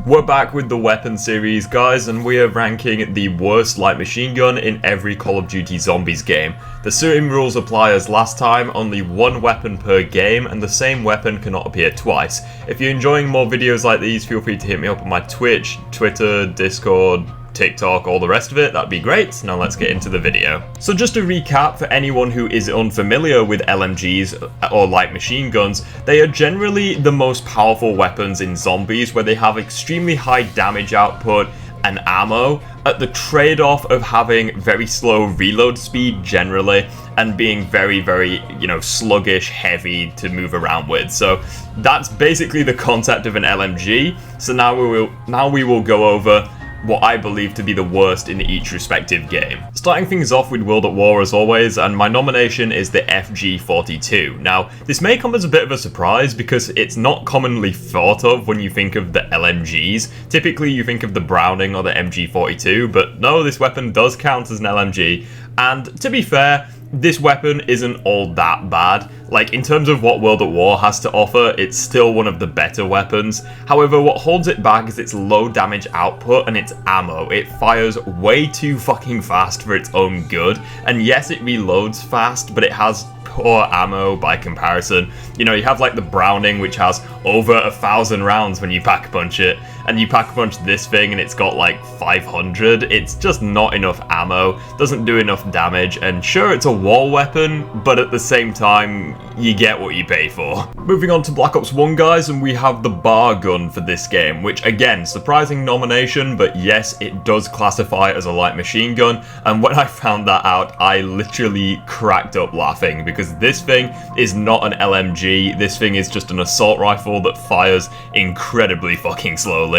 We're back with the weapon series, guys, and we are ranking the worst light machine gun in every Call of Duty Zombies game. The same rules apply as last time, only one weapon per game, and the same weapon cannot appear twice. If you're enjoying more videos like these, feel free to hit me up on my Twitch, Twitter, Discord, TikTok, all the rest of it, that'd be great. Now let's get into the video. So just to recap, for anyone who is unfamiliar with LMGs or light machine guns, they are generally the most powerful weapons in zombies, where they have extremely high damage output and ammo at the trade-off of having very slow reload speed generally and being very, sluggish, heavy to move around with. So that's basically the concept of an LMG. So now we will go over what I believe to be the worst in each respective game. Starting things off with World at War as always, and my nomination is the FG42. Now, this may come as a bit of a surprise because it's not commonly thought of when you think of the LMGs. Typically you think of the Browning or the MG42, but no, this weapon does count as an LMG, and to be fair, this weapon isn't all that bad. Like, in terms of what World at War has to offer, it's still one of the better weapons. However, what holds it back is its low damage output and its ammo. It fires way too fucking fast for its own good, and yes, it reloads fast, but it has poor ammo by comparison. You know, you have like the Browning, which has over 1,000 rounds when you pack punch it, and you pack punch this thing and it's got like 500. It's just not enough ammo, doesn't do enough damage, and sure, it's a wall weapon, but at the same time, you get what you pay for. Moving on to Black Ops 1, guys, and we have the bar gun for this game, which again, surprising nomination, but yes, it does classify as a light machine gun, and when I found that out, I literally cracked up laughing, because this thing is not an LMG, this thing is just an assault rifle that fires incredibly fucking slowly.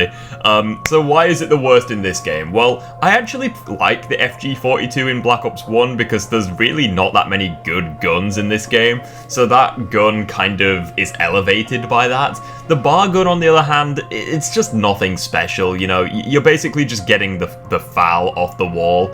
So why is it the worst in this game? Well, I actually like the FG42 in Black Ops 1 because there's really not that many good guns in this game, so that gun kind of is elevated by that. The bar gun, on the other hand, it's just nothing special, you know, you're basically just getting the foul off the wall.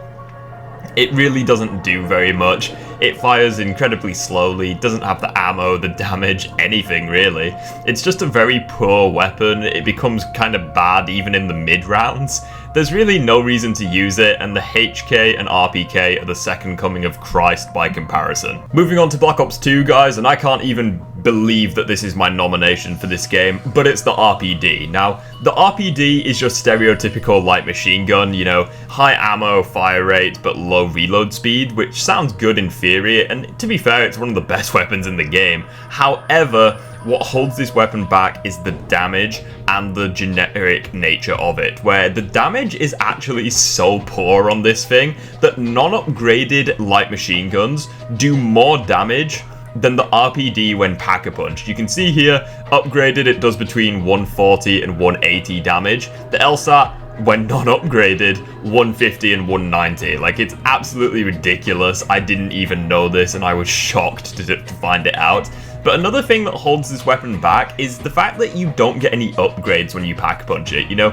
It really doesn't do very much. It fires incredibly slowly, doesn't have the ammo, the damage, anything really. It's just a very poor weapon. It becomes kind of bad even in the mid rounds. There's really no reason to use it, and the HK and RPK are the second coming of Christ by comparison. Moving on to Black Ops 2, guys, and I can't even believe that this is my nomination for this game, but it's the RPD. Now, the RPD is your stereotypical light machine gun, you know, high ammo, fire rate, but low reload speed, which sounds good in theory, and to be fair, it's one of the best weapons in the game. However, what holds this weapon back is the damage and the generic nature of it, where the damage is actually so poor on this thing that non-upgraded light machine guns do more damage than the RPD when pack-a-punched. You can see here, upgraded it does between 140 and 180 damage. The LSAT, when non-upgraded, 150 and 190. Like, it's absolutely ridiculous. I didn't even know this and I was shocked to find it out. But another thing that holds this weapon back is the fact that you don't get any upgrades when you pack-punch it, you know?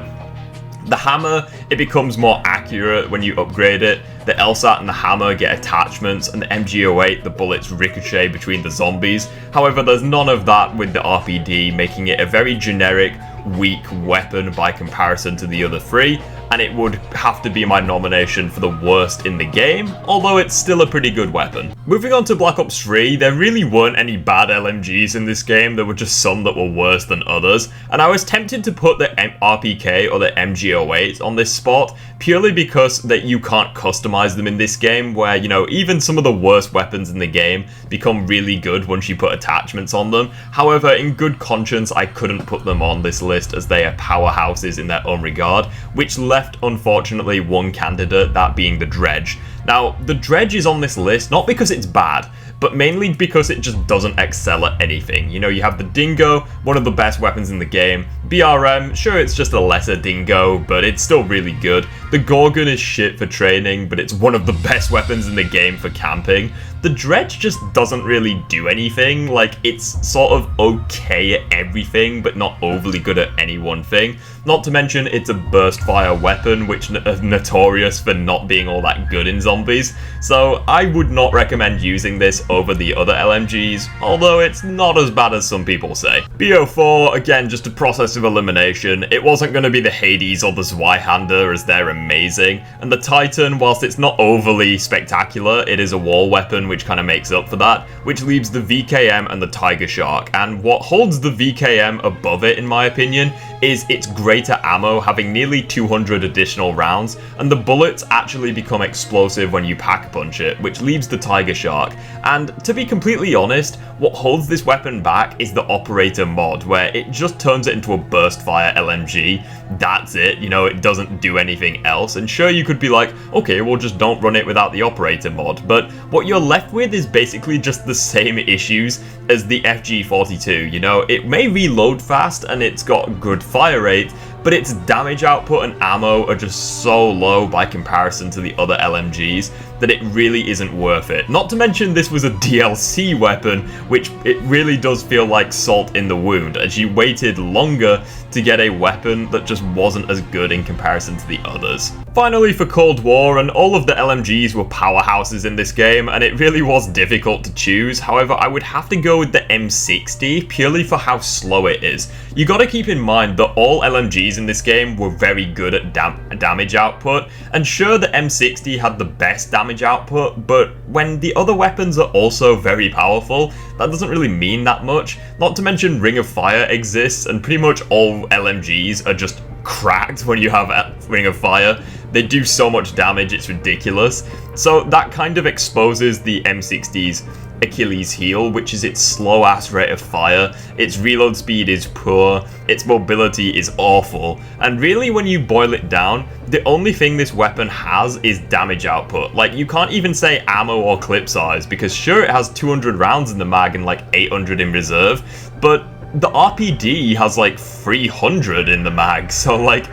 The hammer, it becomes more accurate when you upgrade it. The LSAT and the hammer get attachments, and the MG08, the bullets ricochet between the zombies. However, there's none of that with the RPD, making it a very generic, weak weapon by comparison to the other three, and it would have to be my nomination for the worst in the game, although it's still a pretty good weapon. Moving on to Black Ops 3, there really weren't any bad LMGs in this game, there were just some that were worse than others, and I was tempted to put the RPK or the MG08 on this spot, purely because that you can't customize them in this game, where, you know, even some of the worst weapons in the game become really good once you put attachments on them. However, in good conscience, I couldn't put them on this list as they are powerhouses in their own regard, which left, unfortunately, one candidate, that being the Dredge. Now, the Dredge is on this list not because it's bad, but mainly because it just doesn't excel at anything. You know, you have the Dingo, one of the best weapons in the game. BRM, sure, it's just a lesser Dingo, but it's still really good. The Gorgon is shit for training, but it's one of the best weapons in the game for camping. The Dredge just doesn't really do anything. Like, it's sort of okay at everything, but not overly good at any one thing. Not to mention, it's a burst fire weapon, which is notorious for not being all that good in zombies. zombies, so I would not recommend using this over the other LMGs, although it's not as bad as some people say. BO4, again, just a process of elimination. It wasn't going to be the Hades or the Zweihander, as they're amazing, and the Titan, whilst it's not overly spectacular, it is a wall weapon which kind of makes up for that, which leaves the VKM and the Tiger Shark, and what holds the VKM above it, in my opinion, is its greater ammo, having nearly 200 additional rounds, and the bullets actually become explosive when you pack punch it, which leaves the Tiger Shark. And to be completely honest, what holds this weapon back is the Operator mod, where it just turns it into a burst fire LMG. That's it, you know, it doesn't do anything else, and sure, you could be like, okay, well, just don't run it without the Operator mod, but what you're left with is basically just the same issues as the FG42, you know, it may reload fast and it's got good fire rate, but its damage output and ammo are just so low by comparison to the other LMGs that it really isn't worth it. Not to mention this was a DLC weapon, which it really does feel like salt in the wound, as you waited longer to get a weapon that just wasn't as good in comparison to the others. Finally, for Cold War, and all of the LMGs were powerhouses in this game, and it really was difficult to choose. However, I would have to go with the M60 purely for how slow it is. You gotta keep in mind that all LMGs in this game were very good at damage output, and sure, the M60 had the best damage output, but when the other weapons are also very powerful, that doesn't really mean that much. Not to mention Ring of Fire exists, and pretty much all LMGs are just cracked when you have Ring of Fire. They do so much damage, it's ridiculous. So that kind of exposes the M60's Achilles heel, which is its slow ass rate of fire, its reload speed is poor, its mobility is awful, and really when you boil it down, the only thing this weapon has is damage output. Like, you can't even say ammo or clip size, because sure, it has 200 rounds in the mag and like 800 in reserve, but the RPD has like 300 in the mag, so like,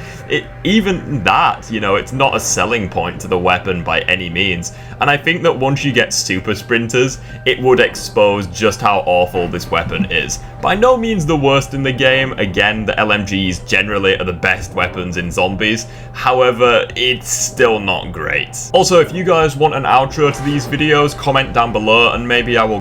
even that, you know, it's not a selling point to the weapon by any means, and I think that once you get super sprinters, it would expose just how awful this weapon is. By no means the worst in the game, again, the LMGs generally are the best weapons in zombies, however, it's still not great. Also, if you guys want an outro to these videos, comment down below, and maybe I will